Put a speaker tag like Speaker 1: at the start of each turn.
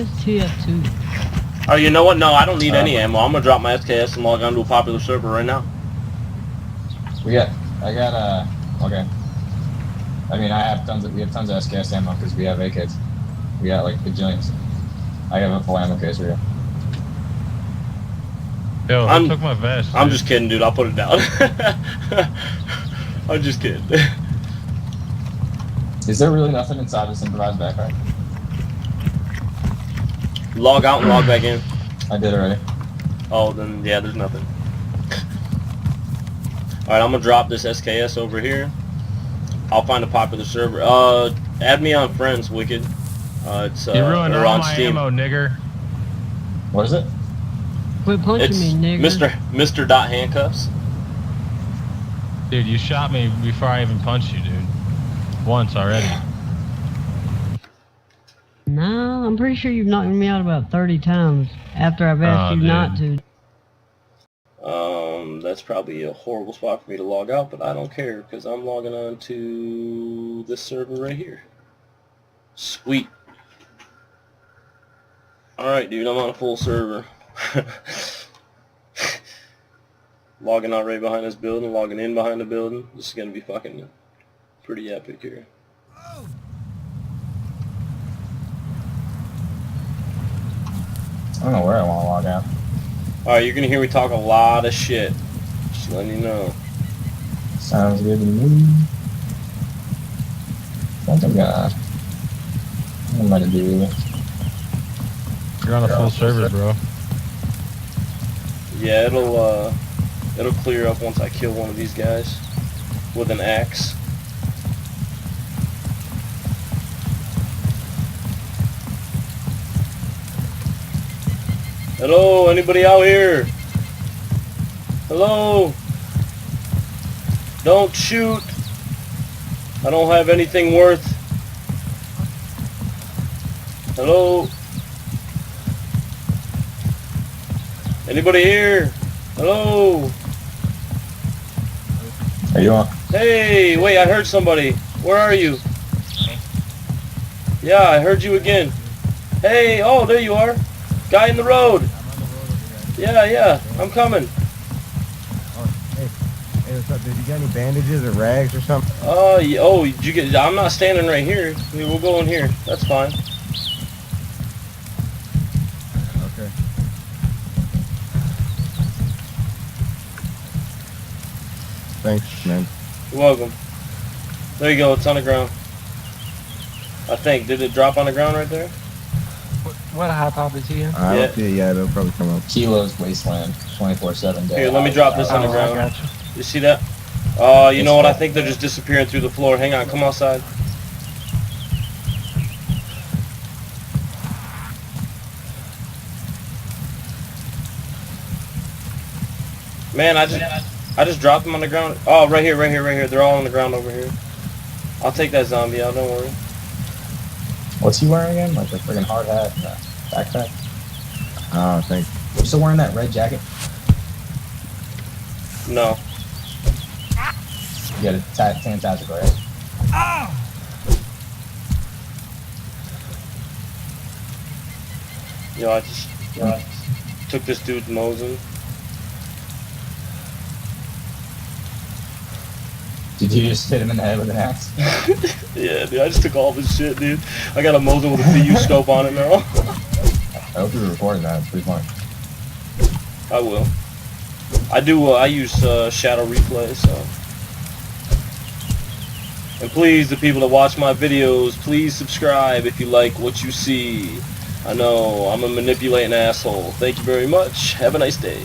Speaker 1: this TF2?
Speaker 2: Oh, you know what? No, I don't need any ammo. I'm gonna drop my SKS and log on to a popular server right now.
Speaker 3: Okay. I mean, we have tons of SKS ammo because we have AKs. We got like bajillions. I have a full ammo case for you.
Speaker 4: Yo, who took my vest?
Speaker 2: I'm just kidding, dude. I'll put it down. I'm just kidding.
Speaker 3: Is there really nothing inside this improvised backpack?
Speaker 2: Log out and log back in.
Speaker 3: I did already.
Speaker 2: Oh, then yeah, there's nothing. Alright, I'm gonna drop this SKS over here. I'll find a popular server. Add me on friends, Wicked. It's
Speaker 4: you ruined all
Speaker 2: on
Speaker 4: my
Speaker 2: Steam.
Speaker 4: ammo, nigger.
Speaker 3: What is it?
Speaker 1: Quit punching
Speaker 2: It's
Speaker 1: me, nigga.
Speaker 2: Mr. Handcuffs.
Speaker 4: Dude, you shot me before I even punched you, dude. Once already.
Speaker 1: No, I'm pretty sure you've knocked me out about 30 times after I've asked you not to.
Speaker 2: That's probably a horrible spot for me to log out, but I don't care because I'm logging on to this server right here. Sweet. Alright, dude, I'm on a full server. Logging out right behind this building, logging in behind the building. This is going to be fucking pretty epic here.
Speaker 3: I don't know where I want to log out.
Speaker 2: Alright, you're going to hear me talk a lot of shit. Just letting you know.
Speaker 3: Sounds good to me. What am I gonna do?
Speaker 4: You're on a full server, bro.
Speaker 2: Yeah, it'll clear up once I kill one of these guys with an axe. Hello, anybody out here? Hello? Don't shoot. I don't have anything worth. Hello? Anybody here? Hello?
Speaker 3: Are you on?
Speaker 2: Hey, wait, I heard somebody. Where are you? Yeah, I heard you again. Hey, oh, there you are. Guy in the road.
Speaker 5: I'm on the road over here.
Speaker 2: Yeah, I'm coming.
Speaker 5: Hey, what's up, dude? You got any bandages or rags or something?
Speaker 2: Yeah, oh, did you get? I'm not standing right here. We'll go in here. That's fine.
Speaker 5: Okay. Thanks, man.
Speaker 2: You're welcome. There you go. It's on the ground. I think. Did it drop on the ground right there?
Speaker 6: What high pop is he in?
Speaker 5: I don't see it. Yeah, they'll probably come up.
Speaker 3: Kilo's Wasteland, 24/7 day.
Speaker 2: Here, let me drop this on the
Speaker 6: I
Speaker 2: ground.
Speaker 6: got you.
Speaker 2: You see that? You know what? I think they're just disappearing through the floor. Hang on. Come outside. Man, I just dropped them on the ground. Oh, right here. They're all on the ground over here. I'll take that zombie out. Don't worry.
Speaker 3: What's he wearing again? Like a friggin' hard hat and a backpack?
Speaker 5: Oh, thanks.
Speaker 3: You still wearing that red jacket?
Speaker 2: No.
Speaker 3: You got a fantastic right?
Speaker 2: Yo, I just took this dude's Mosin.
Speaker 3: Did you just hit him in the head with an axe?
Speaker 2: Yeah, dude, I just took all this shit, dude. I got a Mosin with a PU scope on it now.
Speaker 3: I hope you're recording that. It's pretty funny.
Speaker 2: I will. I use shadow replay, so. And please, the people that watch my videos, please subscribe if you like what you see. I know, I'm a manipulating asshole. Thank you very much. Have a nice day.